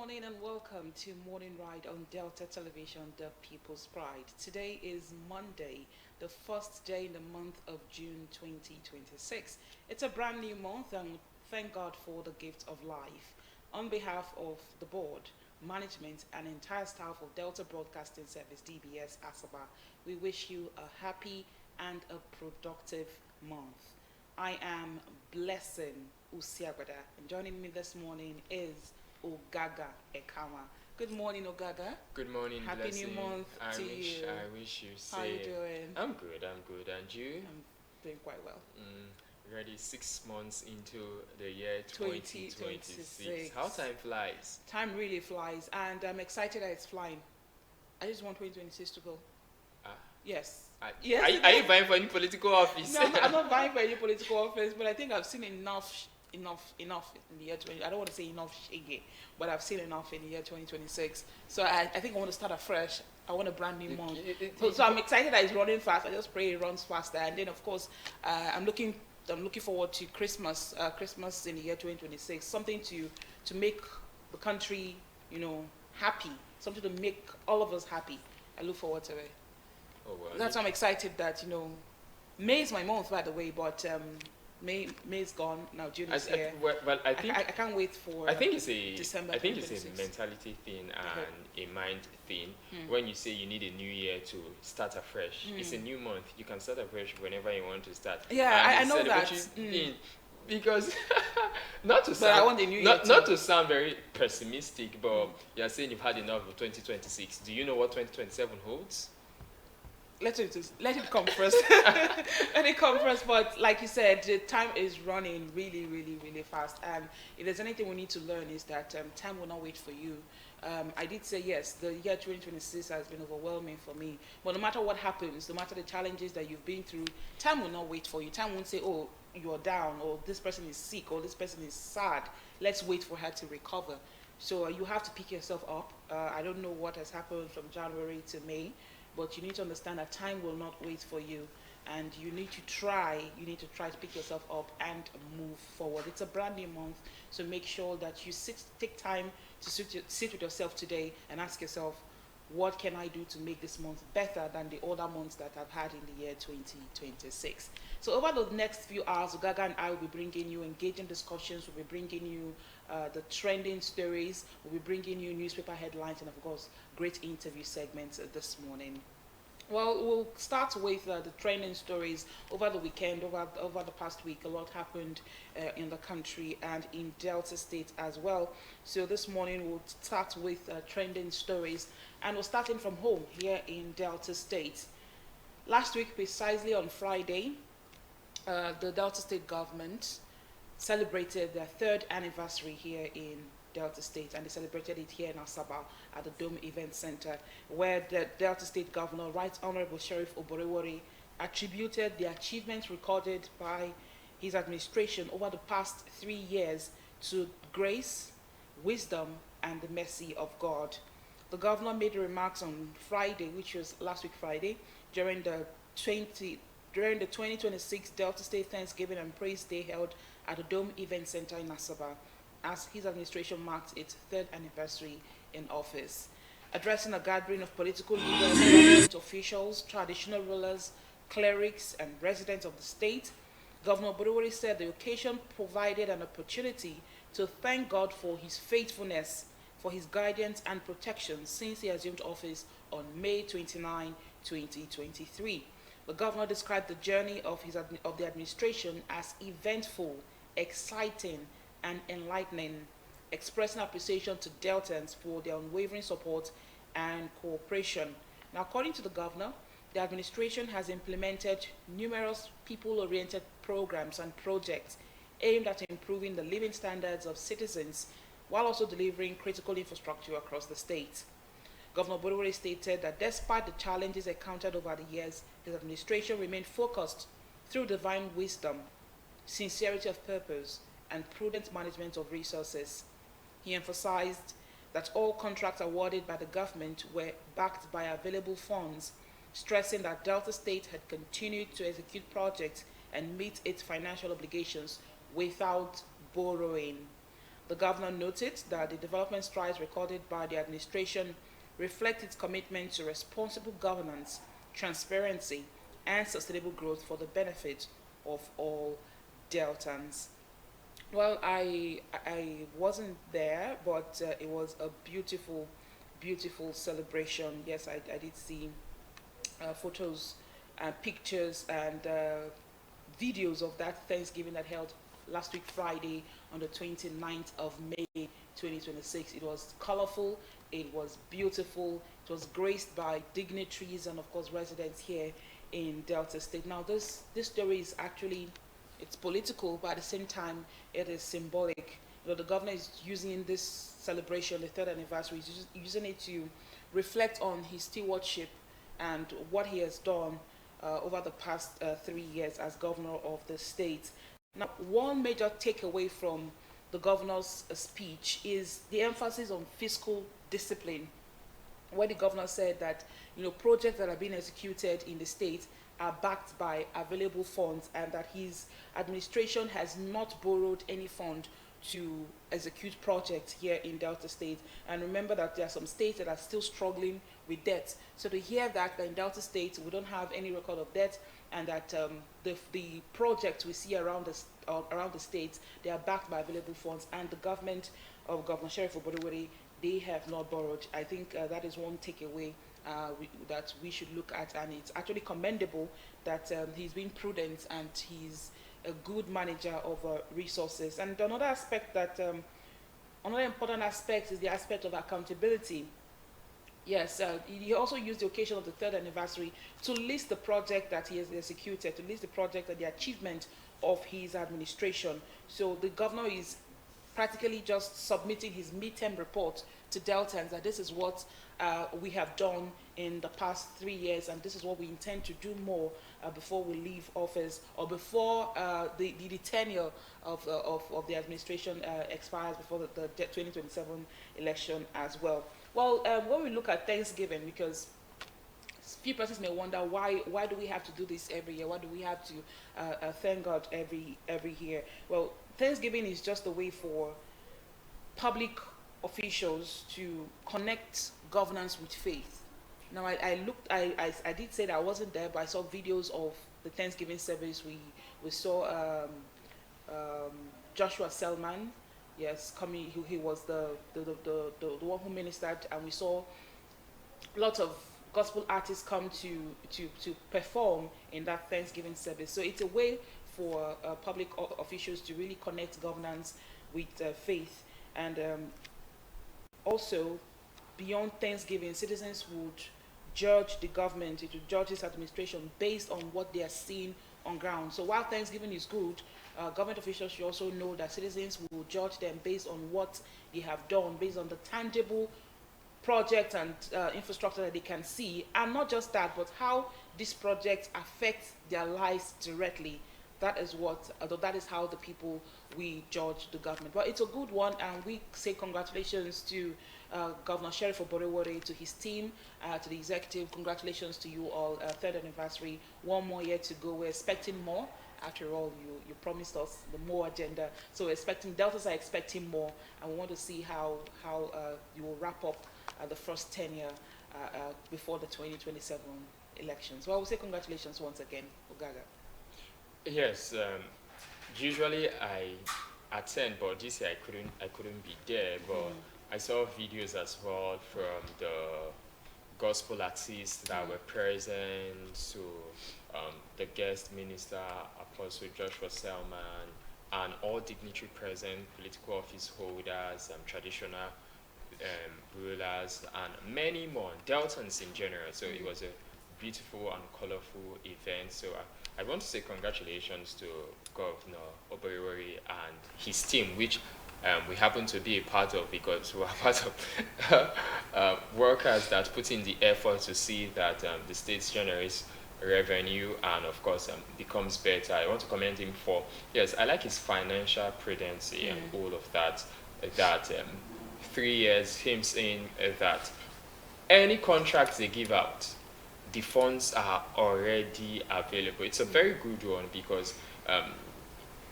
morning and welcome to Morning Ride on Delta Television, the People's Pride. Today is Monday, the first day in the month of June 2026. It's a brand new month and thank God for the gift of life. On behalf of the board, management, and entire staff of Delta Broadcasting Service DBS Asaba, we wish you a happy and a productive month. I am Blessing Usiagada, and joining me this morning is Ogaga Ekama. Good morning, Ogaga. Good morning, Happy Blessing. new month to you. I wish you How are you say. doing? I'm good. I'm good. And you? I'm doing quite well. Already 6 months into the year 2026. 2026. How time flies. Time really flies, and I'm excited that it's flying. I just want 2026 to go. Ah, Yes. are, Yes. are you vying for any political office? No, I'm not vying for any political office, but I think I've seen enough in the year 20. I don't want to say enough shege, but I've seen enough in the year 2026. So I think I want to start afresh. I want a brand new month. So I'm excited that it's running fast. I just pray it runs faster. And then of course, I'm looking forward to Christmas. Christmas in the year 2026. Something to make the country, happy. Something to make all of us happy. I look forward to it. Oh, well, That's why I'm excited that May is my month, by the way, but May's gone now. June is here. I think I can't wait for. I think it's a December I think it's a 2026. mentality thing and a mind thing. Hmm. When you say you need a new year to start afresh, it's a new month. You can start afresh whenever you want to start. Yeah, And I the know that. celebratory thing, because not to But sound I want a new year not too. to sound very pessimistic, but you're saying you've had enough of 2026. Do you know what 2027 holds? Let it come first. Let it come first. But like you said, the time is running really, really, really fast. And if there's anything we need to learn is that time will not wait for you. I did say yes, the year 2026 has been overwhelming for me. But no matter what happens, no matter the challenges that you've been through, time will not wait for you. Time won't say, oh, you're down, or this person is sick, or this person is sad. Let's wait for her to recover. So you have to pick yourself up. I don't know what has happened from January to May, but you need to understand that time will not wait for you, and you need to try to pick yourself up and move forward. It's a brand new month, so make sure that you take time to sit with yourself today and ask yourself, what can I do to make this month better than the other months that I've had in the year 2026? So over the next few hours, Gaga and I will be bringing you engaging discussions. We'll be bringing you the trending stories. We'll be bringing you newspaper headlines and, of course, great interview segments this morning. Well, we'll start with the trending stories over the weekend, over the past week. A lot happened in the country and in Delta State as well. So this morning we'll start with trending stories, and we're starting from home here in Delta State. Last week, precisely on Friday, the Delta State government celebrated their third anniversary here in Delta State, and they celebrated it here in Asaba at the Dome Event Center, where the Delta State Governor, Right Honorable Sheriff Oborewori, attributed the achievements recorded by his administration over the past 3 years to grace, wisdom, and the mercy of God. The governor made remarks on Friday, which was last week Friday, during the 2026 Delta State Thanksgiving and Praise Day held at the Dome Event Center in Asaba, as his administration marked its third anniversary in office. Addressing a gathering of political leaders, government officials, traditional rulers, clerics, and residents of the state, Governor Oborewori said the occasion provided an opportunity to thank God for his faithfulness, for his guidance and protection since he assumed office on May 29, 2023. The governor described the journey of the administration as eventful, exciting, and enlightening, expressing appreciation to Deltans for their unwavering support and cooperation. Now, according to the governor, the administration has implemented numerous people-oriented programs and projects aimed at improving the living standards of citizens while also delivering critical infrastructure across the state. Governor Oborewori stated that despite the challenges encountered over the years, his administration remained focused through divine wisdom, sincerity of purpose, and prudent management of resources. He emphasized that all contracts awarded by the government were backed by available funds, stressing that Delta State had continued to execute projects and meet its financial obligations without borrowing. The governor noted that the development strides recorded by the administration reflect its commitment to responsible governance, transparency, and sustainable growth for the benefit of all Deltans. Well, I wasn't there, but it was a beautiful, beautiful celebration. Yes, I did see photos and pictures and videos of that Thanksgiving that held last week Friday on the 29th of May 2026. It was colorful, it was beautiful, it was graced by dignitaries and of course residents here in Delta State. Now this story is actually, it's political, but at the same time it is symbolic. The governor is using this celebration, the third anniversary, is using it to reflect on his stewardship and what he has done over the past 3 years as governor of the state. Now, one major takeaway from the governor's speech is the emphasis on fiscal discipline, where the governor said that projects that are being executed in the state are backed by available funds, and that his administration has not borrowed any fund to execute projects here in Delta State. And remember that there are some states that are still struggling with debt. So to hear that in Delta State we don't have any record of debt, and that the projects we see around the states, they are backed by available funds, and the government of Governor Sheriff Oborevwori, they have not borrowed. I think that is one takeaway that we should look at, and it's actually commendable that he's been prudent and he's a good manager of resources. And another aspect that, another important aspect is the aspect of accountability. Yes, he also used the occasion of the third anniversary to list the project that he has executed, to list the project and the achievement of his administration. So the governor is practically just submitting his midterm report to Deltans that this is what we have done in the past 3 years, and this is what we intend to do more before we leave office, or before the tenure of the administration expires, before the 2027 election as well. Well, when we look at Thanksgiving, because few persons may wonder why do we have to do this every year? Why do we have to thank God every year? Well, Thanksgiving is just a way for public officials to connect governance with faith. Now, I did say that I wasn't there, but I saw videos of the Thanksgiving service. We saw Joshua Selman, yes, coming. He was the one who ministered, and we saw lots of gospel artists come to perform in that Thanksgiving service. So it's a way for public officials to really connect governance with faith. And also, beyond Thanksgiving, citizens would judge the government, it would judge its administration based on what they are seeing on ground. So while Thanksgiving is good, government officials should also know that citizens will judge them based on what they have done, based on the tangible projects and infrastructure that they can see, and not just that, but how these projects affect their lives directly. That is how the people we judge the government. But it's a good one, and we say congratulations to Governor Sheriff Oborevwori, to his team, to the executive. Congratulations to you all. Third anniversary, one more year to go. We're expecting more. After all, you promised us the more agenda, so we're expecting, Deltas are expecting more, and we want to see how you will wrap up the first tenure before the 2027 elections. Well, I will say congratulations once again, Ogaga. Yes, usually I attend, but this year I couldn't be there. But I saw videos as well from the gospel artists that were present, so the guest minister, Apostle Joshua Selman, and all dignitary present, political office holders, traditional rulers, and many more, Deltans in general. So it was a beautiful and colorful event. So I want to say congratulations to Governor Oborevwori and his team, which we happen to be a part of, because we are part of workers that put in the effort to see that the state generates revenue and of course becomes better. I want to commend him for, yes, I like his financial prudency and all of that, 3 years, him saying that any contracts they give out, the funds are already available. It's a very good one, because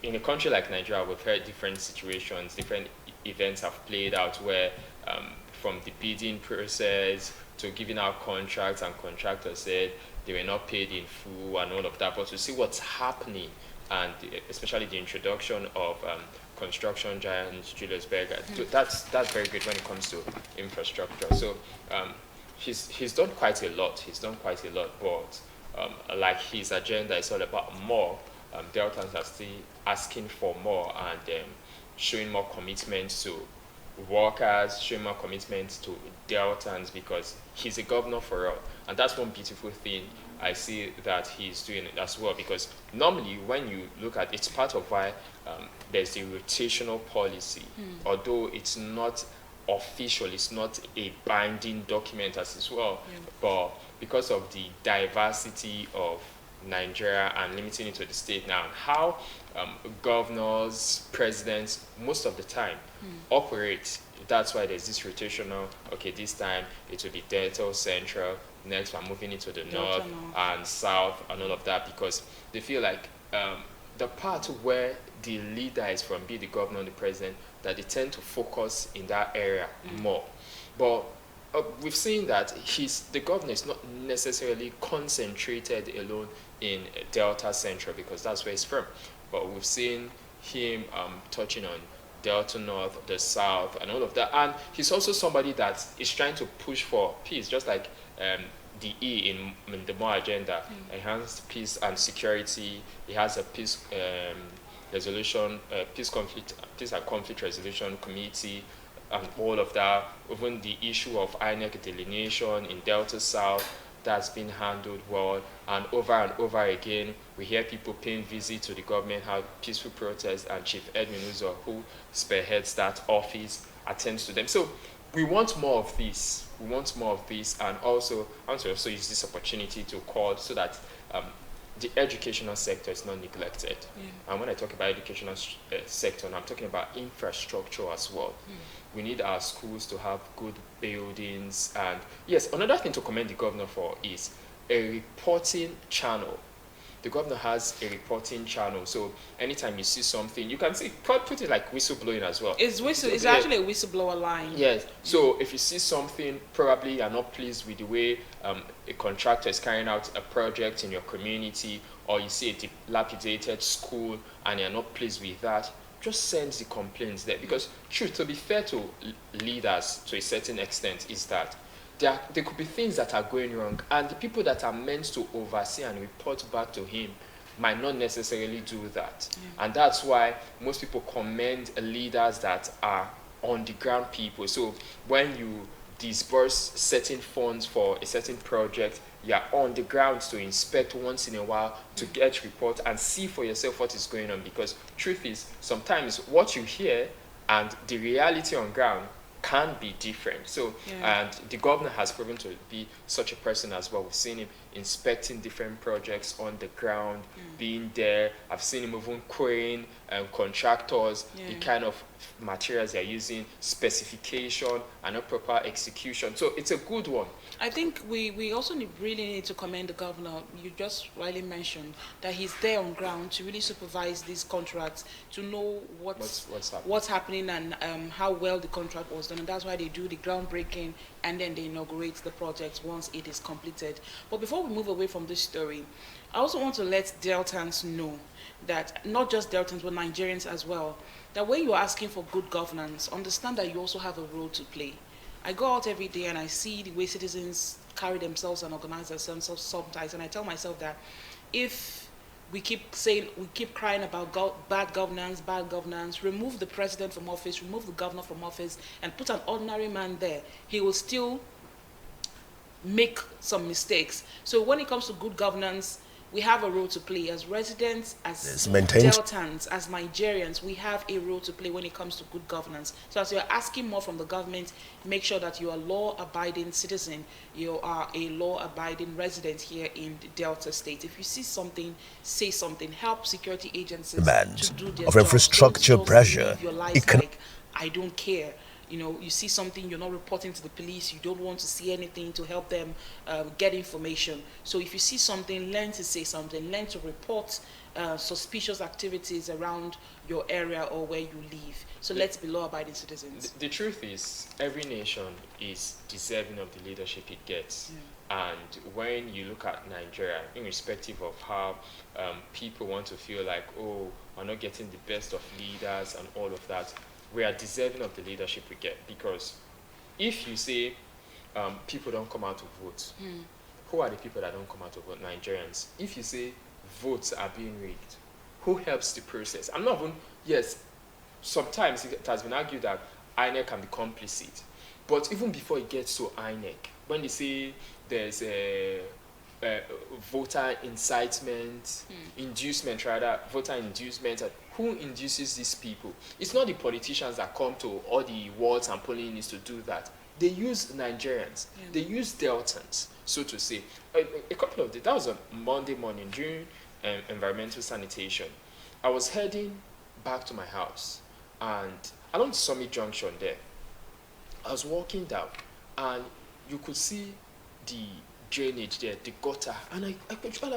in a country like Nigeria, we've heard different situations, different events have played out where from the bidding process to giving out contracts, and contractors said they were not paid in full and all of that. But to see what's happening, and especially the introduction of construction giant Julius Berger, that's very good when it comes to infrastructure. So he's done quite a lot. But like his agenda is all about more. Deltans are still asking for more, and showing more commitment to workers, showing more commitment to Deltans, because he's a governor for all. And that's one beautiful thing I see that he's doing as well, because normally when you look at it's part of why there's a rotational policy, although it's not official, it's not a binding document as well, but because of the diversity of Nigeria and limiting it to the state now, how governors, presidents, most of the time operate. That's why there's this rotational, okay, this time it will be Delta Central, next we're moving into the north and south and all of that, because they feel like the part where the leader is from, be the governor or the president, that they tend to focus in that area more. But we've seen that the governor is not necessarily concentrated alone in Delta Central, because that's where he's from. But we've seen him touching on Delta North, the South, and all of that. And he's also somebody that is trying to push for peace, just like the E in the MOA agenda, enhanced peace and security. He has a peace resolution, peace and conflict resolution committee, and all of that. Even the issue of INEC delineation in Delta South, that's been handled well. And over again, we hear people paying visit to the government, have peaceful protests, and Chief Edwin Uzo, who spearheads that office, attends to them. So we want more of this. And also, I want to also use this opportunity to call so that the educational sector is not neglected. And when I talk about educational sector, I'm talking about infrastructure as well. We need our schools to have good buildings. And yes, another thing to commend the governor for is a reporting channel. The governor has a reporting channel, so anytime you see something, you can see, put it like whistleblowing as well. It's actually a whistleblower line. Yes. So if you see something, probably you're not pleased with the way a contractor is carrying out a project in your community, or you see a dilapidated school and you're not pleased with that, just send the complaints there. Because truth, to be fair to leaders to a certain extent, is that there could be things that are going wrong, and the people that are meant to oversee and report back to him might not necessarily do that. And that's why most people commend leaders that are on the ground people. So when you disburse certain funds for a certain project, you're on the ground to inspect once in a while, to get reports and see for yourself what is going on. Because truth is, sometimes what you hear and the reality on ground can be different. So, and the governor has proven to be such a person as well. We've seen him inspecting different projects on the ground, being there. I've seen him even querying contractors, the kind of materials they're using, specification, and a proper execution. So it's a good one. I think we also really need to commend the governor. You just rightly mentioned that he's there on ground to really supervise these contracts, to know what's happening and how well the contract was done. And that's why they do the groundbreaking and then they inaugurate the project once it is completed. But before we move away from this story, I also want to let Deltans know that, not just Deltans, but Nigerians as well, that when you're asking for good governance, understand that you also have a role to play. I go out every day and I see the way citizens carry themselves and organize themselves sometimes, and I tell myself that if we keep crying about bad governance, remove the president from office, remove the governor from office, and put an ordinary man there, he will still make some mistakes. So when it comes to good governance, we have a role to play as residents, as Deltans, as Nigerians. We have a role to play when it comes to good governance. So as you're asking more from the government, make sure that you're a law-abiding citizen. You are a law-abiding resident here in the Delta State. If you see something, say something. Help security agencies to do their of job. infrastructure Don't pressure. live your life like, I don't care. You know, you see something, you're not reporting to the police, you don't want to see anything to help them get information. So if you see something, learn to say something, learn to report suspicious activities around your area or where you live. So let's be law-abiding citizens. The truth is, every nation is deserving of the leadership it gets. And when you look at Nigeria, irrespective of how people want to feel like, oh, we're not getting the best of leaders and all of that, we are deserving of the leadership we get. Because if you say people don't come out to vote, who are the people that don't come out to vote? Nigerians. If you say votes are being rigged, who helps the process? I'm not even, yes, sometimes it has been argued that INEC can be complicit. But even before it gets to INEC, when they say there's a voter incitement, inducement rather, voter inducement, who induces these people? It's not the politicians that come to all the wards and polling units to do that. They use Nigerians. They use Deltans, so to say. A couple of days, that was on Monday morning during environmental sanitation. I was heading back to my house, and along Summit Junction there, I was walking down, and you could see the drainage there, the gutter, and I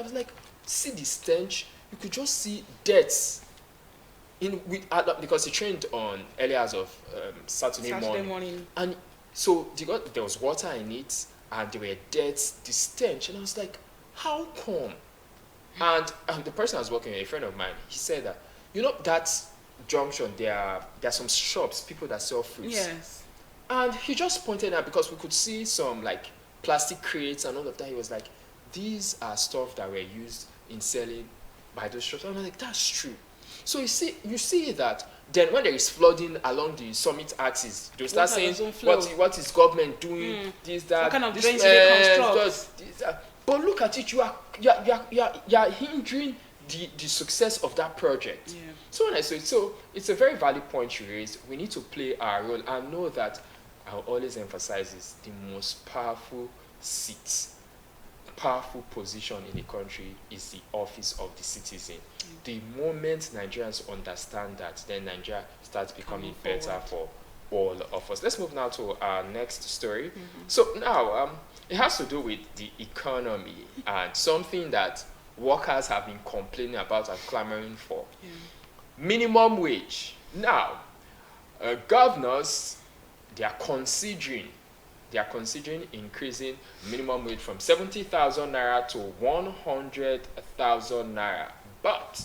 was like, see the stench? You could just see deaths because it rained on early hours of Saturday morning. And so there was water in it, and there were deaths, the stench, and I was like, how come? And the person I was working with, a friend of mine, he said that, that junction, there are some shops, people that sell fruits. Yes. And he just pointed out, because we could see some like plastic crates and all of that. He was like, these are stuff that were used in selling by those shops. And I'm like, that's true. So you see that then when there is flooding along the summit axis, they'll start saying, what is government doing? This, that, what kind of this, drains do they construct? This, that. But look at it, you are hindering the success of that project. Yeah. So when I say so, it's a very valid point you raised. We need to play our role and know that I'll always emphasize this: the most powerful seat, powerful position in the country is the office of the citizen. The moment Nigerians understand that, then Nigeria starts becoming better for all of us. Let's move now to our next story. So now, it has to do with the economy and something that workers have been complaining about and clamoring for. Minimum wage. Now, governors, they are considering increasing minimum wage from 70,000 naira to 100,000 naira. But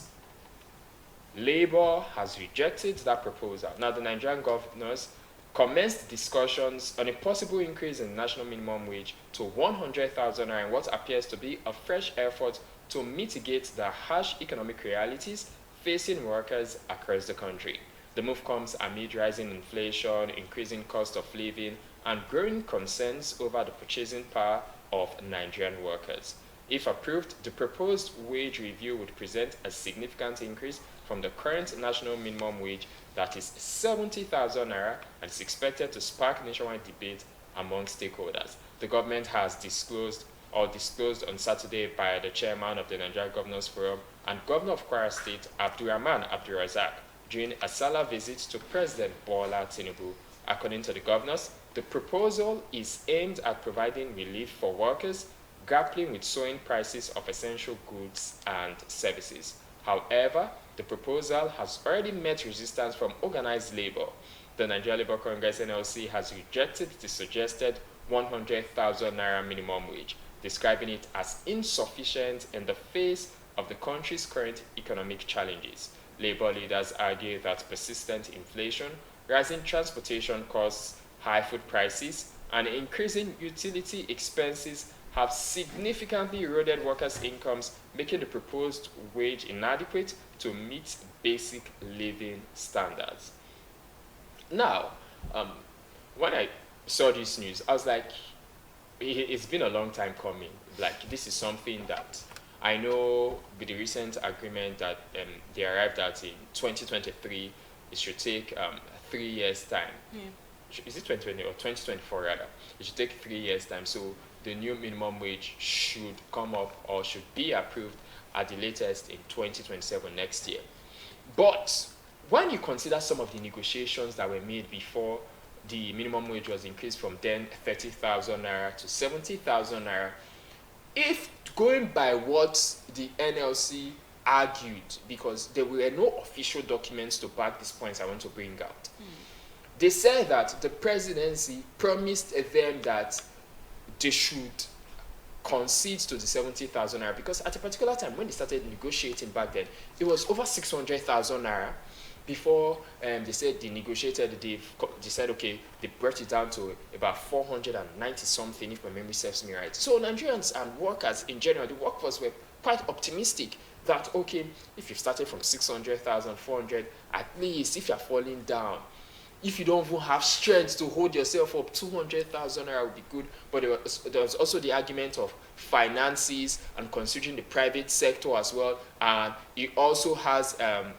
Labour has rejected that proposal. Now, the Nigerian governors commenced discussions on a possible increase in national minimum wage to 100,000 naira in what appears to be a fresh effort to mitigate the harsh economic realities facing workers across the country. The move comes amid rising inflation, increasing cost of living, and growing concerns over the purchasing power of Nigerian workers. If approved, the proposed wage review would present a significant increase from the current national minimum wage, that is 70,000 naira, and is expected to spark nationwide debate among stakeholders. The government has disclosed on Saturday by the chairman of the Nigerian Governors Forum and Governor of Kwara State, Abdulrahman Abdulrazak, during a Salah visit to President Bola Tinubu. According to the governors, the proposal is aimed at providing relief for workers grappling with soaring prices of essential goods and services. However, the proposal has already met resistance from organized labor. The Nigeria Labour Congress (NLC) has rejected the suggested 100,000 naira minimum wage, describing it as insufficient in the face of the country's current economic challenges. Labor leaders argue that persistent inflation, rising transportation costs, high food prices, and increasing utility expenses have significantly eroded workers' incomes, making the proposed wage inadequate to meet basic living standards. Now, when I saw this news, I was like, it's been a long time coming. Like, this is something that I know with the recent agreement that they arrived at in 2023, it should take 3 years' time. Is it 2020 or 2024 rather? It should take 3 years' time. So the new minimum wage should come up or should be approved at the latest in 2027 next year. But when you consider some of the negotiations that were made before the minimum wage was increased from then 30,000 naira to 70,000 naira, if going by what the NLC argued, because there were no official documents to back these points I want to bring out. They said that the presidency promised them that they should concede to the 70,000 naira, because at a particular time when they started negotiating back then, it was over 600,000 naira. Before they said they negotiated, they said, okay, they brought it down to about 490 something, if my memory serves me right. So Nigerians and workers in general, the workforce, were quite optimistic that, okay, if you started from 600,000, 400, at least if you're falling down, if you don't even have strength to hold yourself up, 200,000 naira would be good. But there was also the argument of finances and considering the private sector as well. And it also has a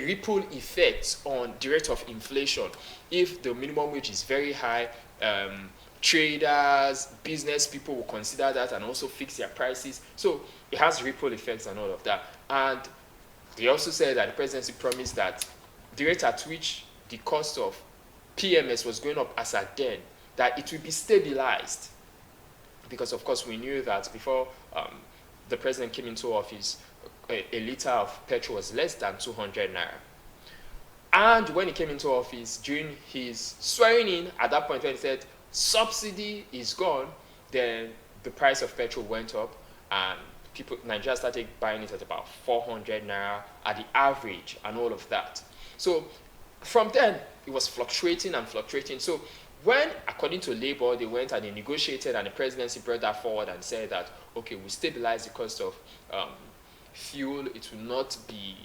ripple effect on the rate of inflation. If the minimum wage is very high, traders, business people will consider that and also fix their prices. So it has ripple effects and all of that. And they also said that the presidency promised that the rate at which the cost of PMS was going up as at then, that it will be stabilized. Because of course we knew that before the president came into office, a liter of petrol was less than 200 naira. And when he came into office, during his swearing in, at that point when he said subsidy is gone, then the price of petrol went up and Nigeria started buying it at about 400 naira at the average and all of that. So from then, it was fluctuating and fluctuating. So when, according to Labour, they went and they negotiated and the presidency brought that forward and said that, okay, we stabilize the cost of fuel, it will not be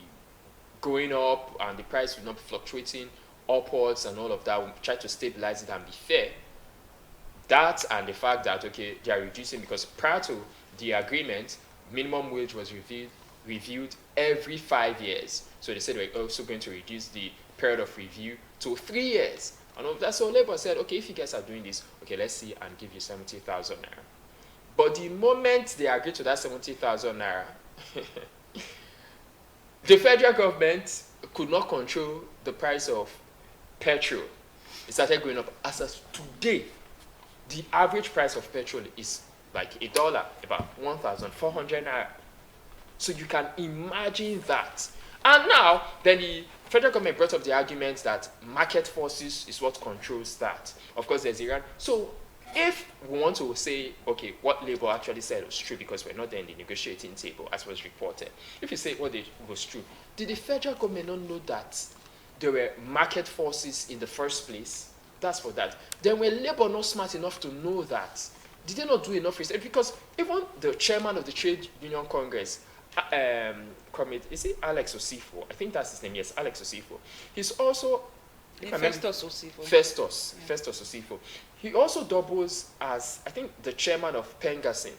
going up and the price will not be fluctuating upwards and all of that. We'll try to stabilize it and be fair. That and the fact that, okay, they are reducing, because prior to the agreement, minimum wage was reviewed every 5 years. So they said we're also going to reduce the period of review to 3 years. And all of that. So Labour said, okay, if you guys are doing this, okay, let's see and give you 70,000 naira. But the moment they agreed to that 70,000 naira, the federal government could not control the price of petrol. It started going up. As of today, the average price of petrol is like $1, about 1,400 naira. So you can imagine that. And now, then the federal government brought up the argument that market forces is what controls that. Of course, there's Iran. So if we want to say, okay, what Labour actually said was true, because we're not there in the negotiating table, as was reported. If you say what was true, did the federal government not know that there were market forces in the first place? That's for that. Then were Labour not smart enough to know that? Did they not do enough research? Because even the chairman of the Trade Union Congress, is it Alex Osifo? I think that's his name. Yes, Alex Osifo. He's also Festus Osifo. Festus Osifo. He also doubles as, I think, the chairman of Pengasin.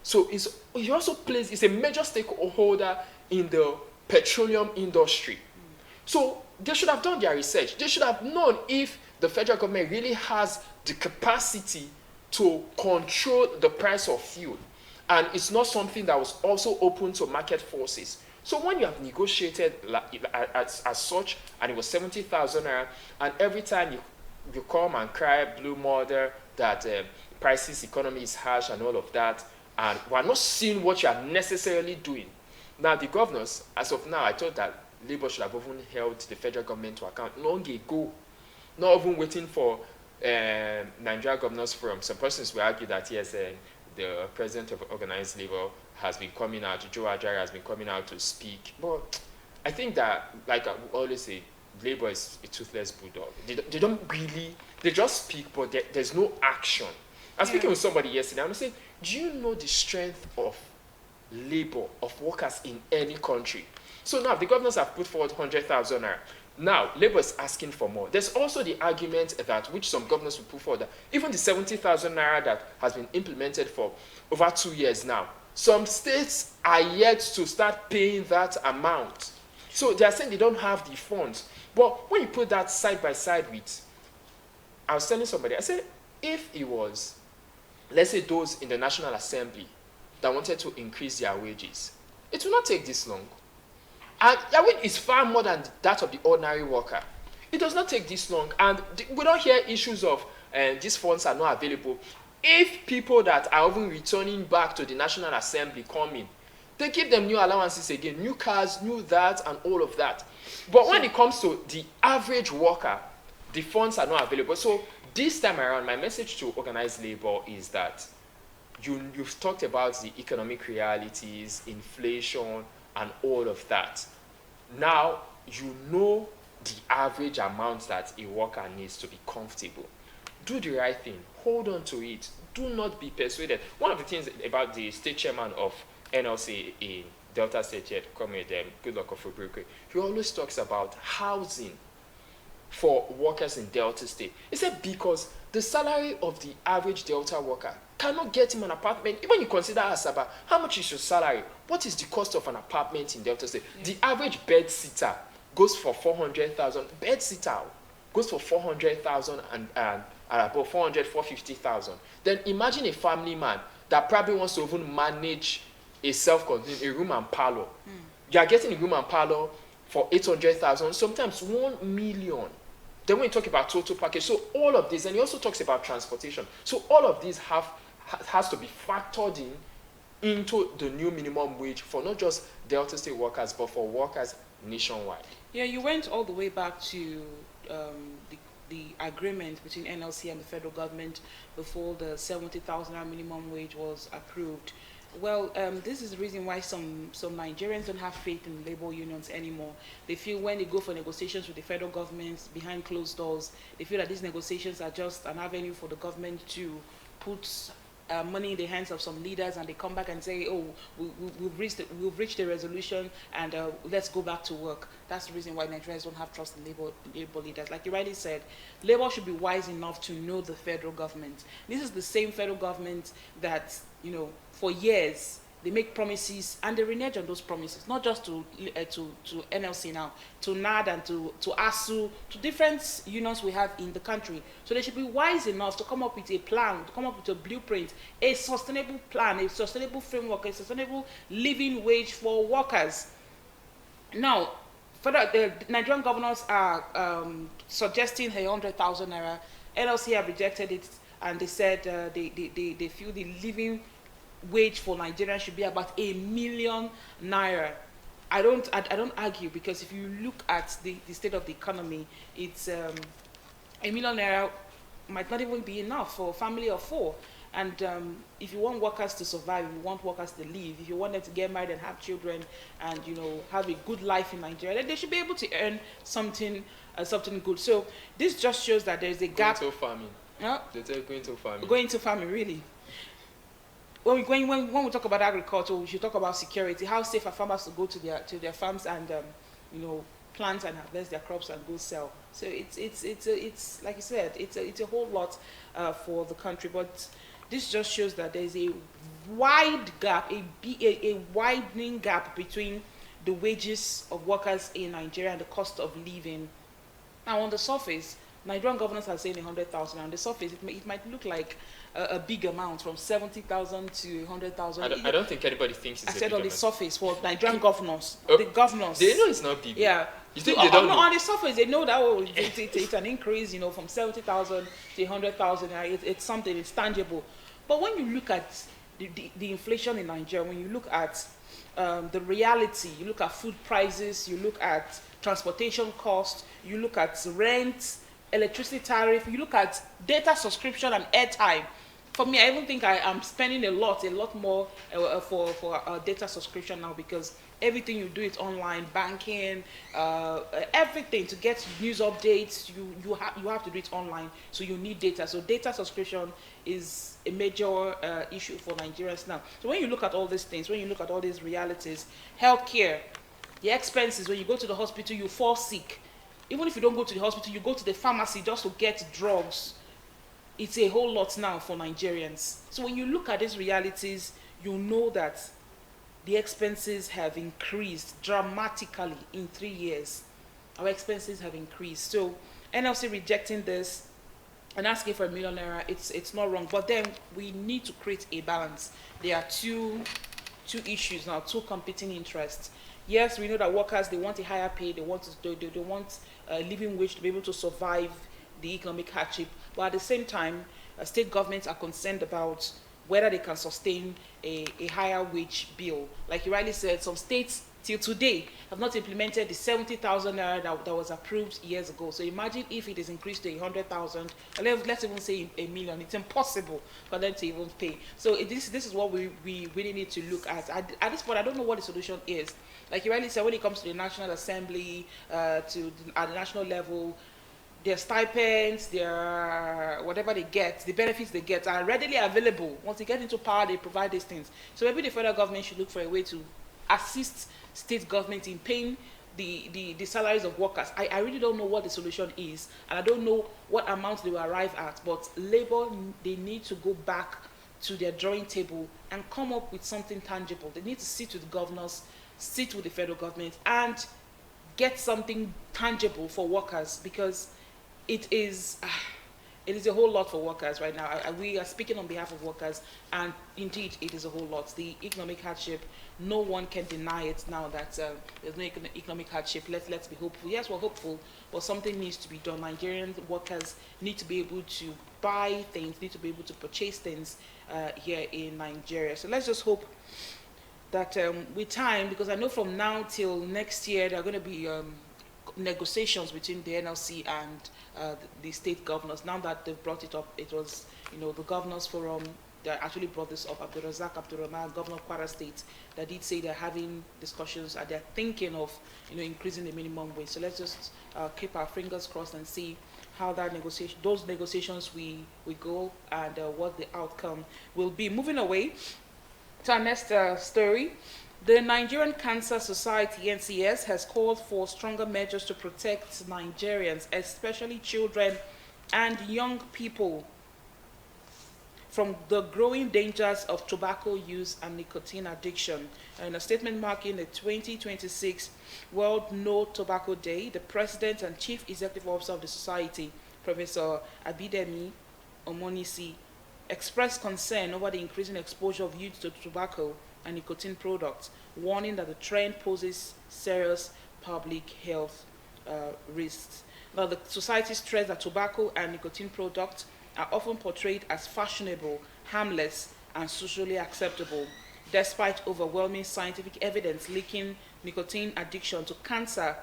So he also plays. He's a major stakeholder in the petroleum industry. So they should have done their research. They should have known if the federal government really has the capacity to control the price of fuel. And it's not something that was also open to market forces. So when you have negotiated as such, and it was 70,000 naira, and every time you come and cry blue mother that prices economy is harsh and all of that, and we're not seeing what you are necessarily doing. Now the governors, as of now, I thought that Labour should have even held the federal government to account long ago, not even waiting for Nigeria Governors Forum. Some persons will argue that yes, the president of Organized Labour has been coming out, Joe Ajara has been coming out to speak. But I think that, like I always say, Labour is a toothless bulldog. They don't really, they just speak, but there's no action. I was speaking with somebody yesterday, and I said, do you know the strength of Labour, of workers in any country? So now the governors have put forward 100,000 naira. Now, Labour is asking for more. There's also the argument that, which some governors will put forward, that even the 70,000 naira that has been implemented for over 2 years now, some states are yet to start paying that amount. So they are saying they don't have the funds. But when you put that side by side with, I was telling somebody, I said, if it was, let's say those in the National Assembly that wanted to increase their wages, it will not take this long. And that wage is far more than that of the ordinary worker. It does not take this long. And we don't hear issues of these funds are not available. If people that are even returning back to the National Assembly come in, They give them new allowances again, new cars, new that, and all of that. But when it comes to the average worker, the funds are not available. So this time around, my message to organized labor is that you've talked about the economic realities, inflation, and all of that. Now you know the average amount that a worker needs to be comfortable. Do the right thing. Hold on to it. Do not be persuaded. One of the things about the state chairman of NLC in Delta State here, Comrade Goodluck Ofobirikwe, he always talks about housing for workers in Delta State. He said because the salary of the average Delta worker cannot get him an apartment. Even you consider Asaba, how much is your salary? What is the cost of an apartment in Delta State? Yeah. The average bed sitter goes for 400,000. Bed sitter goes for 400,000 and about 450,000. Then imagine a family man that probably wants to even manage a self-contained, a room and parlor. You are getting a room and parlor for 800,000, sometimes 1 million. Then when you talk about total package, so all of this, and he also talks about transportation. So all of these has to be factored into the new minimum wage for not just Delta State workers, but for workers nationwide. Yeah, you went all the way back to the agreement between NLC and the federal government before the 70,000 minimum wage was approved. Well, this is the reason why some Nigerians don't have faith in labor unions anymore. They feel when they go for negotiations with the federal government behind closed doors, they feel that these negotiations are just an avenue for the government to put money in the hands of some leaders, and they come back and say, oh, we've reached a resolution, and let's go back to work. That's the reason why Nigerians don't have trust in labor leaders. Like you rightly said, labor should be wise enough to know the federal government. This is the same federal government that, you know, for years they make promises and they renege on those promises, not just to NLC now, to NAD and to ASU, to different unions we have in the country. So they should be wise enough to come up with a plan, to come up with a blueprint, a sustainable plan, a sustainable framework, a sustainable living wage for workers. Now, the Nigerian governors are suggesting 100,000 naira. NLC have rejected it, and they said they feel the living wage for Nigerians should be about 1 million naira. I don't argue, because if you look at the state of the economy, it's 1 million naira might not even be enough for a family of 4. And if you want workers to survive, if you want workers to live, if you want them to get married and have children, and have a good life in Nigeria, then they should be able to earn something good. So this just shows that there is a gap. Going to farming. Yeah. They say going to farming. Going to farming, really. When we talk about agriculture, we should talk about security. How safe are farmers to go to their farms and plant and harvest their crops and go sell? So it's like you said, it's a whole lot for the country. But this just shows that there is a wide gap, a widening gap between the wages of workers in Nigeria and the cost of living. Now, on the surface, Nigerian governors are saying 100,000. On the surface, it might look like a big amount, from 70,000 to 100,000. I don't think anybody thinks it's a big amount. I said on the surface, for Nigerian governors, the governors. They know it's not big. Yeah. You think they don't know? On the surface, they know that it's an increase, from 70,000 to 100,000. It's something, it's tangible. But when you look at the inflation in Nigeria, when you look at the reality, you look at food prices, you look at transportation costs, you look at rent, electricity tariff, you look at data subscription and airtime. For me, I even think I am spending a lot more for data subscription now, because everything you do is online, banking, everything. To get news updates, you have to do it online, so you need data. So data subscription is a major issue for Nigerians now. So when you look at all these things, when you look at all these realities, healthcare, the expenses, when you go to the hospital, you fall sick. Even if you don't go to the hospital, you go to the pharmacy just to get drugs. It's a whole lot now for Nigerians. So when you look at these realities, you know that the expenses have increased dramatically in 3 years. Our expenses have increased. So NLC rejecting this and asking for 1 million naira, it's not wrong. But then we need to create a balance. There are two issues now, two competing interests. Yes, we know that workers, they want a higher pay, they want a living wage to be able to survive the economic hardship. But at the same time, state governments are concerned about whether they can sustain a higher wage bill. Like you rightly said, some states till today have not implemented the 70,000 naira that was approved years ago. So imagine if it is increased to 100,000, let's even say a million. It's impossible for them to even pay. So this is what we really need to look at. At this point, I don't know what the solution is. Like you rightly said, when it comes to the National Assembly, at the national level, their stipends, their whatever they get, the benefits they get are readily available. Once they get into power, they provide these things. So maybe the federal government should look for a way to assist state government in paying the salaries of workers. I really don't know what the solution is, and I don't know what amount they will arrive at, but Labour, they need to go back to their drawing table and come up with something tangible. They need to sit with the governors, sit with the federal government, and get something tangible for workers, because it is a whole lot for workers right now. We are speaking on behalf of workers, and indeed it is a whole lot. The economic hardship, no one can deny it now that there's no economic hardship. Let's be hopeful. Yes, we're hopeful, but something needs to be done. Nigerian workers need to be able to buy things, need to be able to purchase things here in Nigeria. So let's just hope that with time, because I know from now till next year there are going to be negotiations between the NLC and the state governors. Now that they've brought it up, it was, the governors forum that actually brought this up. Abdulrazak Abdurrahman, governor of Kwara State, that did say they're having discussions and they're thinking of, increasing the minimum wage. So let's just keep our fingers crossed and see how those negotiations we go, and what the outcome will be. Moving away to our next story. The Nigerian Cancer Society, NCS, has called for stronger measures to protect Nigerians, especially children and young people, from the growing dangers of tobacco use and nicotine addiction. In a statement marking the 2026 World No Tobacco Day, the President and Chief Executive Officer of the Society, Professor Abidemi Omonisi, expressed concern over the increasing exposure of youth to tobacco and nicotine products, warning that the trend poses serious public health risks. Now, the society stressed that tobacco and nicotine products are often portrayed as fashionable, harmless, and socially acceptable, despite overwhelming scientific evidence linking nicotine addiction to cancer,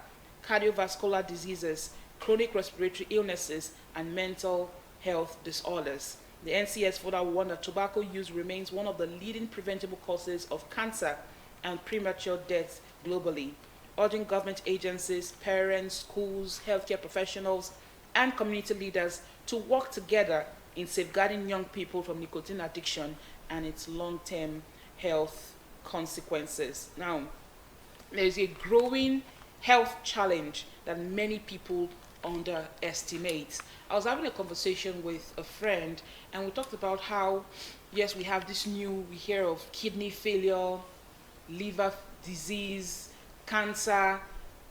cardiovascular diseases, chronic respiratory illnesses, and mental health disorders. The NCS further warned that tobacco use remains one of the leading preventable causes of cancer and premature deaths globally, urging government agencies, parents, schools, healthcare professionals, and community leaders to work together in safeguarding young people from nicotine addiction and its long-term health consequences. Now, there is a growing health challenge that many people underestimate. I was having a conversation with a friend, and we talked about how, yes, we have we hear of kidney failure, liver disease, cancer,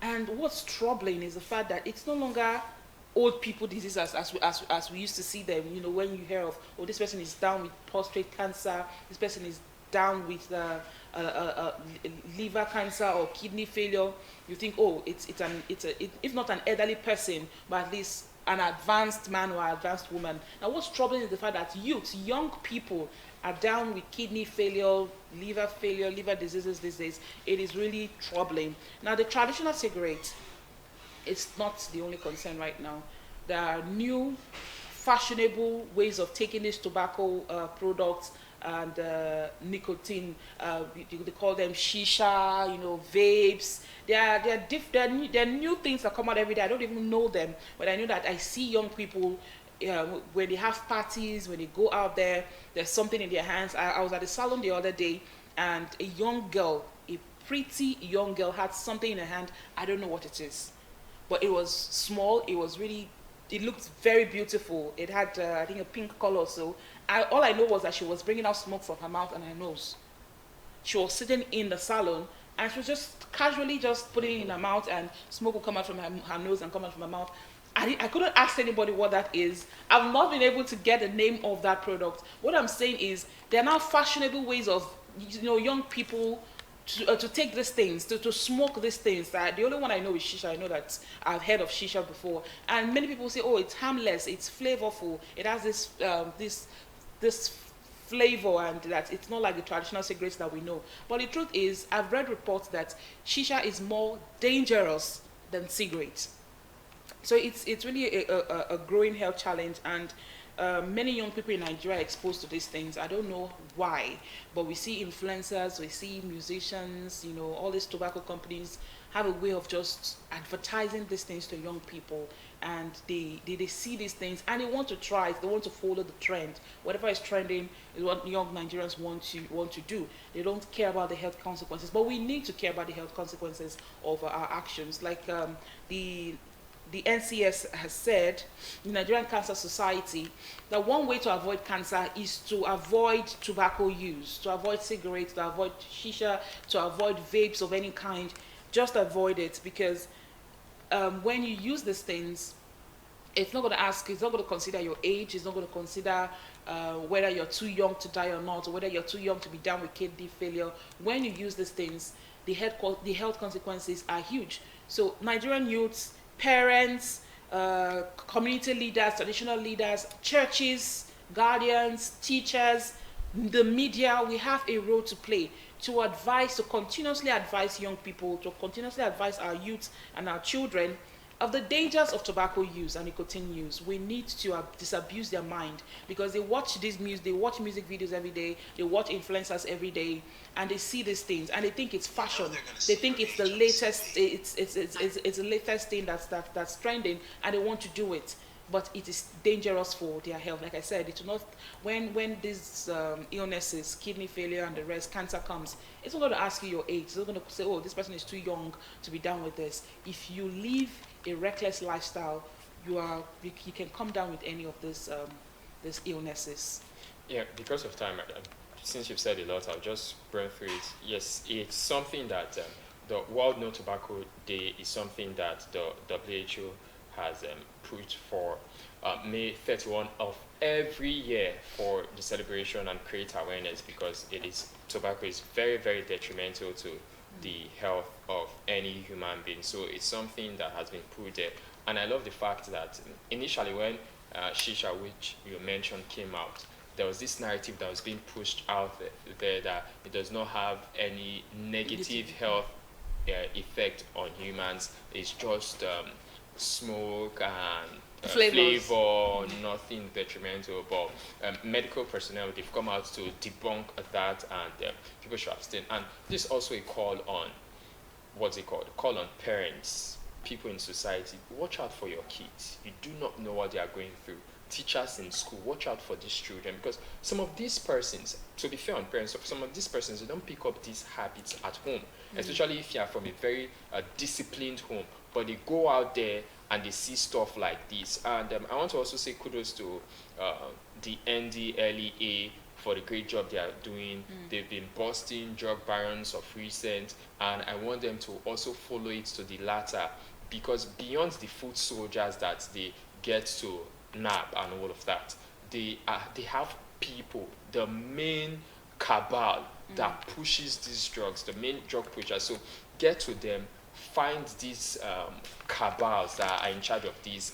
and what's troubling is the fact that it's no longer old people disease as we used to see them. When you hear of, oh, this person is down with prostate cancer, this person is down with liver cancer or kidney failure, you think, oh, if not an elderly person, but at least an advanced man or advanced woman. Now, what's troubling is the fact that young people are down with kidney failure, liver diseases these days. It is really troubling. Now, the traditional cigarette, it's not the only concern right now. There are new fashionable ways of taking these tobacco products and nicotine. They call them shisha, vapes. There are new things that come out every day. I don't even know them, but I know that I see young people when they have parties, when they go out there, there's something in their hands. I was at the salon the other day, and a young girl, a pretty young girl, had something in her hand. I don't know what it is, but it was small. It looked very beautiful. It had, I think, a pink color. So all I know was that she was bringing out smoke from her mouth and her nose. She was sitting in the salon, and she was just casually just putting it in her mouth, and smoke would come out from her nose and come out from her mouth. I couldn't ask anybody what that is. I've not been able to get the name of that product. What I'm saying is there are now fashionable ways of, young people to take these things, to smoke these things. The only one I know is shisha. I know that I've heard of shisha before, and many people say, oh, it's harmless, it's flavorful, it has this flavor and that it's not like the traditional cigarettes that we know. But the truth is, I've read reports that shisha is more dangerous than cigarettes. So it's really a growing health challenge, and many young people in Nigeria are exposed to these things. I don't know why, but we see influencers, we see musicians, all these tobacco companies have a way of just advertising these things to young people, and they see these things and they want to try it, they want to follow the trend. Whatever is trending is what young Nigerians want to do. They don't care about the health consequences, but we need to care about the health consequences of our actions. Like the the NCS has said, the Nigerian Cancer Society, that one way to avoid cancer is to avoid tobacco use, to avoid cigarettes, to avoid shisha, to avoid vapes of any kind. Just avoid it, because when you use these things, it's not going to ask, it's not going to consider your age, it's not going to consider whether you're too young to die or not, or whether you're too young to be down with kidney failure. When you use these things, the health consequences are huge. So Nigerian youths, parents, community leaders, traditional leaders, churches, guardians, teachers, the media, we have a role to play to advise, to continuously advise young people, to continuously advise our youth and our children of the dangers of tobacco use and nicotine use. We need to disabuse their mind, because they watch they watch music videos every day, they watch influencers every day, and they see these things and they think it's fashion. They think it's the latest, it's the latest thing that's trending, and they want to do it. But it is dangerous for their health. Like I said, it will not, when these illnesses, kidney failure and the rest, cancer comes, it's not going to ask you your age. It's not going to say, oh, this person is too young to be done with this. If you live a reckless lifestyle, you can come down with any of these illnesses. Yeah, because of time, since you've said a lot, I'll just run through it. Yes, it's something that the World No Tobacco Day is something that the WHO has put for May 31 of every year for the celebration and create awareness, because tobacco is very, very detrimental to the health of any human being. So it's something that has been put there. And I love the fact that initially when shisha, which you mentioned, came out, there was this narrative that was being pushed out there that it does not have any negative health effect on humans. It's just smoke and flavor, nothing detrimental. But medical personnel, they've come out to debunk that, and people should abstain. And this is also a call on, what's it called? Call on parents, people in society. Watch out for your kids. You do not know what they are going through. Teachers in school, watch out for these children, because some of these persons, to be fair on parents, some of these persons, they don't pick up these habits at home, especially if you are from a very disciplined home, but they go out there and they see stuff like this. And I want to also say kudos to the NDLEA for the great job they are doing. They've been busting drug barons of recent, and I want them to also follow it to the latter, because beyond the foot soldiers that they get to nab and all of that, they have people, the main cabal that pushes these drugs, the main drug pushers. So get to them, find these cabals that are in charge of these,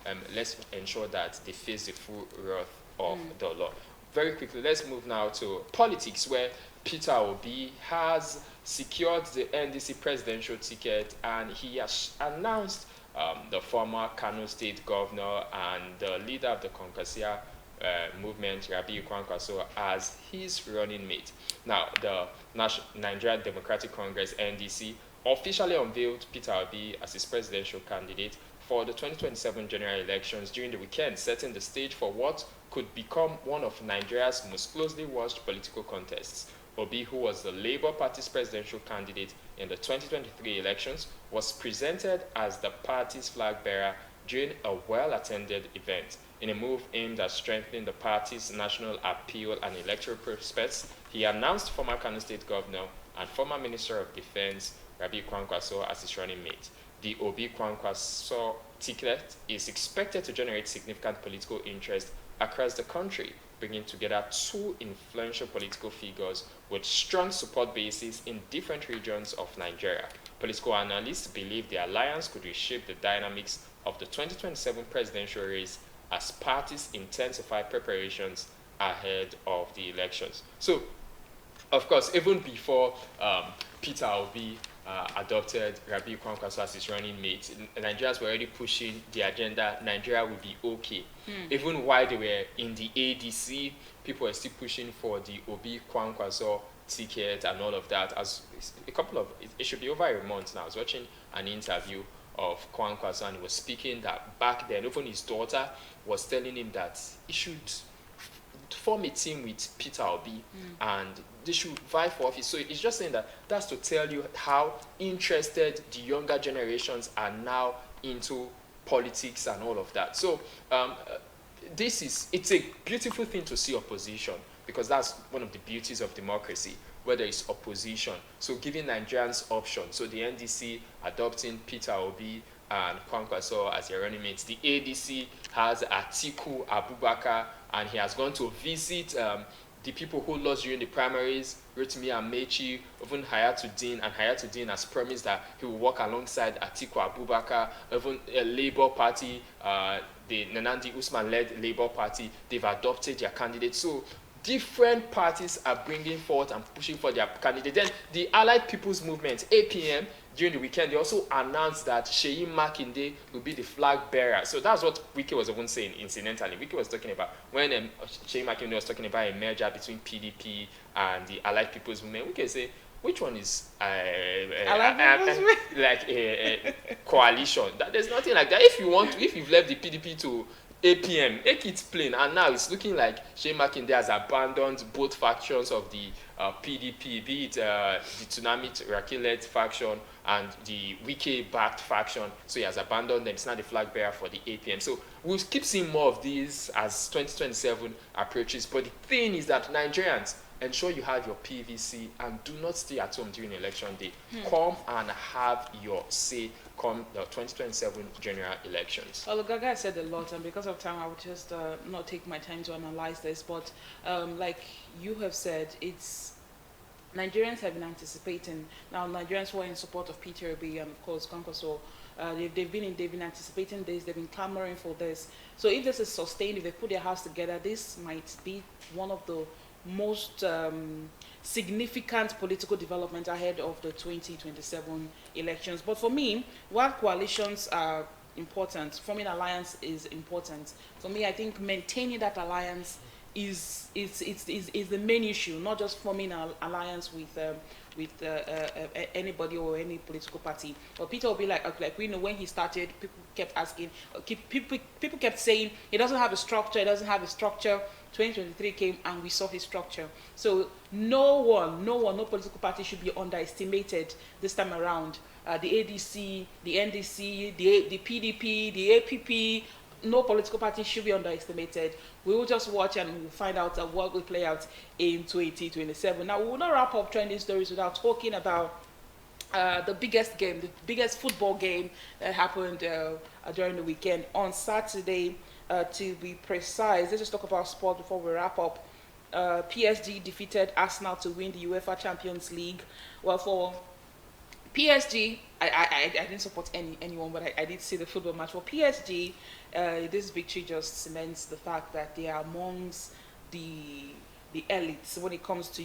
and let's ensure that they face the full wrath of the law. Very quickly, let's move now to politics, where Peter Obi has secured the NDC presidential ticket, and he has announced the former Kano State governor and the leader of the Konkasia movement, Rabiu Kwankwaso, as his running mate. Now, the Nigerian Democratic Congress, NDC, officially unveiled Peter Obi as his presidential candidate for the 2027 general elections during the weekend, setting the stage for what could become one of Nigeria's most closely watched political contests. Obi, who was the Labour Party's presidential candidate in the 2023 elections, was presented as the party's flag bearer during a well-attended event. In a move aimed at strengthening the party's national appeal and electoral prospects, he announced former Kano State Governor and former Minister of Defense Rabiu Kwankwaso as his running mate. The Obi Kwankwaso ticket is expected to generate significant political interest across the country, bringing together two influential political figures with strong support bases in different regions of Nigeria. Political analysts believe the alliance could reshape the dynamics of the 2027 presidential race as parties intensify preparations ahead of the elections. So, of course, even before Peter Obi adopted Rabiu Kwankwaso as his running mate, Nigerians were already pushing the agenda, Nigeria will be okay. Even while they were in the ADC, people were still pushing for the Obi Kwankwaso ticket and all of that. As it should be over a month now. I was watching an interview of Kwankwaso, and he was speaking that back then, even his daughter was telling him that he should form a team with Peter Obi and they should vie for office. So it's just saying that that's to tell you how interested the younger generations are now into politics and all of that. So it's a beautiful thing to see opposition, because that's one of the beauties of democracy, where there is opposition. So giving Nigerians options. So the NDC adopting Peter Obi and Kwankwaso as their running mates. The ADC has Atiku Abubakar, and he has gone to visit the people who lost during the primaries, Rotimi Amechi, even Hayatuddin, and Hayatuddin has promised that he will work alongside Atiku Abubakar. Even a Labour Party, the Nanandi Usman-led Labour Party, they've adopted their candidate. So different parties are bringing forth and pushing for their candidate. Then the Allied People's Movement, APM, during the weekend, they also announced that Seyi Makinde will be the flag bearer. So that's what Wike was even saying, incidentally. Wike was talking about when Seyi Makinde was talking about a merger between PDP and the Allied People's Movement. Wike say, which one is like a coalition? There's nothing like that. If you've left the PDP to APM, make it plain. And now it's looking like Seyi Makinde has abandoned both factions of the PDP, be it the Tsunami Rakillet faction and the Wike-backed faction. So he has abandoned them. It's now the flag bearer for the APM. So we'll keep seeing more of these as 2027 approaches. But the thing is that Nigerians, ensure you have your PVC and do not stay at home during election day. Come and have your say come the 2027 general elections. Well, Gaga said a lot, and because of time, I would just not take my time to analyze this. But like you have said, it's Nigerians have been anticipating. Now, Nigerians who are in support of Peter Obi and of course Kwankwaso, they've been anticipating this. They've been clamoring for this. So if this is sustained, if they put their house together, this might be one of the most significant political development ahead of the 2027 elections. But for me, while coalitions are important, forming alliance is important. For me, I think maintaining that alliance is the main issue, not just forming an alliance with anybody or any political party. But Peter Obi, like we know, when he started, people kept asking, people kept saying he doesn't have a structure. He doesn't have a structure. 2023 came and we saw his structure. So no political party should be underestimated this time around. The ADC, the NDC, the PDP, the APP, no political party should be underestimated. We will just watch and we'll find out what will play out in 2027. Now, we will not wrap up trending stories without talking about the biggest game, the biggest football game that happened during the weekend on Saturday. To be precise, let's just talk about sport before we wrap up. PSG defeated Arsenal to win the UEFA Champions League. Well, for PSG, I didn't support anyone, but I did see the football match. For PSG, this victory just cements the fact that they are amongst the elites when it comes to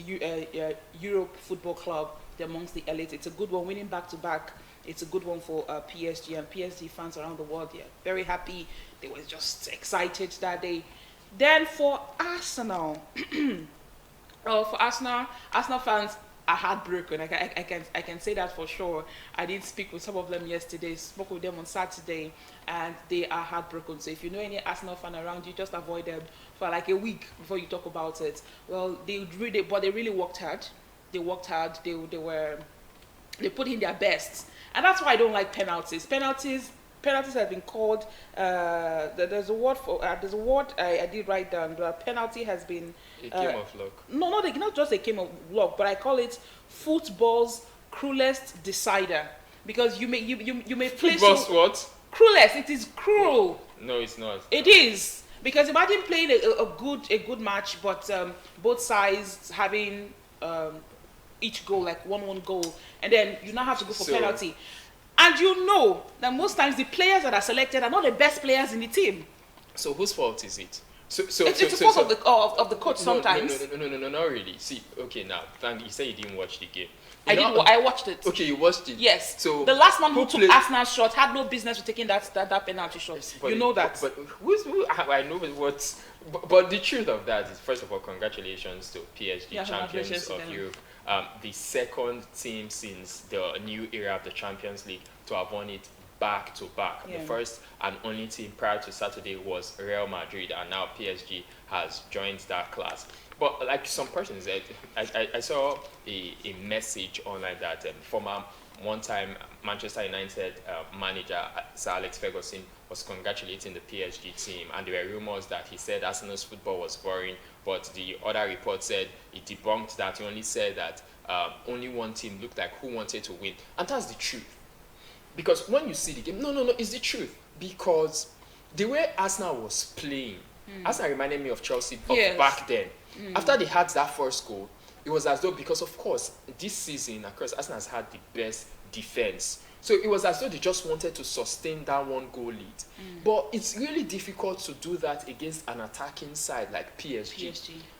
Europe Football Club. They're amongst the elites. It's a good one, winning back to back. It's a good one for PSG, and PSG fans around the world, they're very happy. They were just excited that day. Then for Arsenal, Arsenal fans are heartbroken. I can say that for sure. I did speak with some of them yesterday, spoke with them on Saturday, and they are heartbroken. So if you know any Arsenal fan around you, just avoid them for like a week before you talk about it. Well, they really worked hard. They worked hard. They put in their best, and that's why I don't like penalties. Penalties have been called. There's a word I did write down. The penalty has been a game of luck. No, not just a game of luck, but I call it football's cruelest decider, because you may play football's what? Cruelest. It is cruel. No, it's not. It is, because imagine playing a good match, but both sides having each goal, like 1-1 goal, and then you now have to go for penalty. And you know that most times the players that are selected are not the best players in the team. So whose fault is it? It's the fault of the coach sometimes. No, not really. See, okay, now, thank you. Say you didn't watch the game. I watched it. Okay, you watched it. Yes. So the last man who took Arsenal's shot had no business with taking that penalty shot. Yes, you know that. But who? I know what. But the truth of that is, first of all, congratulations to PSG, champions of Europe. The second team since the new era of the Champions League to have won it back to back. Yeah. The first and only team prior to Saturday was Real Madrid, and now PSG has joined that class. But like some persons said, I saw a message online that former one-time Manchester United manager Sir Alex Ferguson was congratulating the PSG team, and there were rumors that he said Arsenal's football was boring, but the other report said he debunked that. He only said that only one team looked like who wanted to win, and that's the truth. Because when you see the game, no, it's the truth. Because the way Arsenal was playing, Arsenal reminded me of Chelsea back then. After they had that first goal, it was as though, because of course, this season, of course, Arsenal has had the best defense. So it was as though they just wanted to sustain that one goal lead. But it's really difficult to do that against an attacking side like PSG.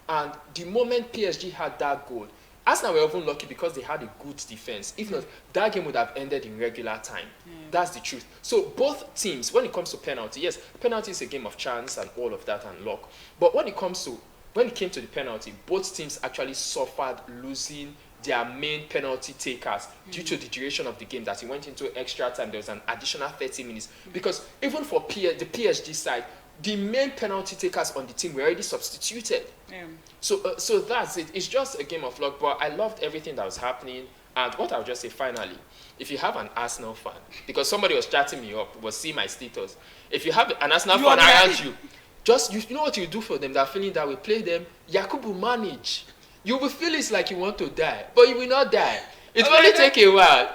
And the moment PSG had that goal, Arsenal were even lucky because they had a good defense. If not, that game would have ended in regular time. That's the truth. So both teams, when it comes to penalty, yes, penalty is a game of chance and all of that and luck. But when it came to the penalty, both teams actually suffered losing their main penalty takers due to the duration of the game, that it went into extra time. There was an additional 30 minutes. Because even for the PSG side, the main penalty takers on the team were already substituted. So that's it. It's just a game of luck. But I loved everything that was happening. And what I'll just say finally, if you have an Arsenal fan, because somebody was chatting me up, was see my status. If you have an Arsenal fan around you, just you know what you do for them. They're feeling that way. Play them. Yakubu manage. You will feel it's like you want to die, but you will not die. It will only take a while.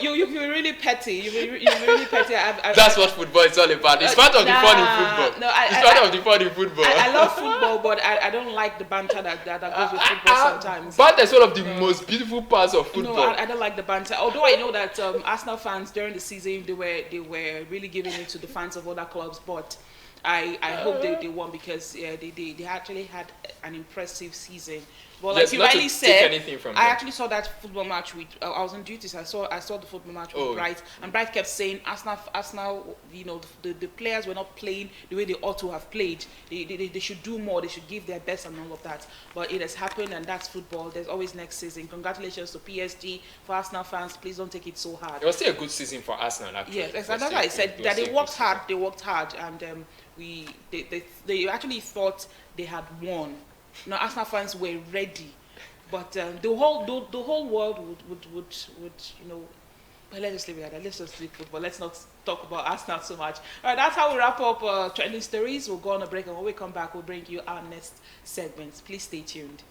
You'll be really petty. You'll be really petty. That's what football is all about. It's part of the fun in football. It's part of the fun in football. I love football, but I don't like the banter that goes with football sometimes. Banter is one of the most beautiful parts of football. No, I don't like the banter. Although I know that Arsenal fans during the season they were really giving it to the fans of other clubs, but I hope they won, because they actually had an impressive season. But like you rightly said, I actually saw that football match with. I was on duty, so I saw the football match with Bright, and Bright kept saying Arsenal, you know, the players were not playing the way they ought to have played. They should do more. They should give their best and all of that. But it has happened, and that's football. There's always next season. Congratulations to PSG. For Arsenal fans, please don't take it so hard. It was still a good season for Arsenal, actually. Yes, that's why I said that they worked hard. They worked hard, and they actually thought they had won. Now Arsenal fans were ready, but the whole world would you know. But let's just leave it at that. Let's just leave football. Let's not talk about Arsenal so much. All right, that's how we wrap up trending stories. We'll go on a break, and when we come back, we'll bring you our next segments. Please stay tuned.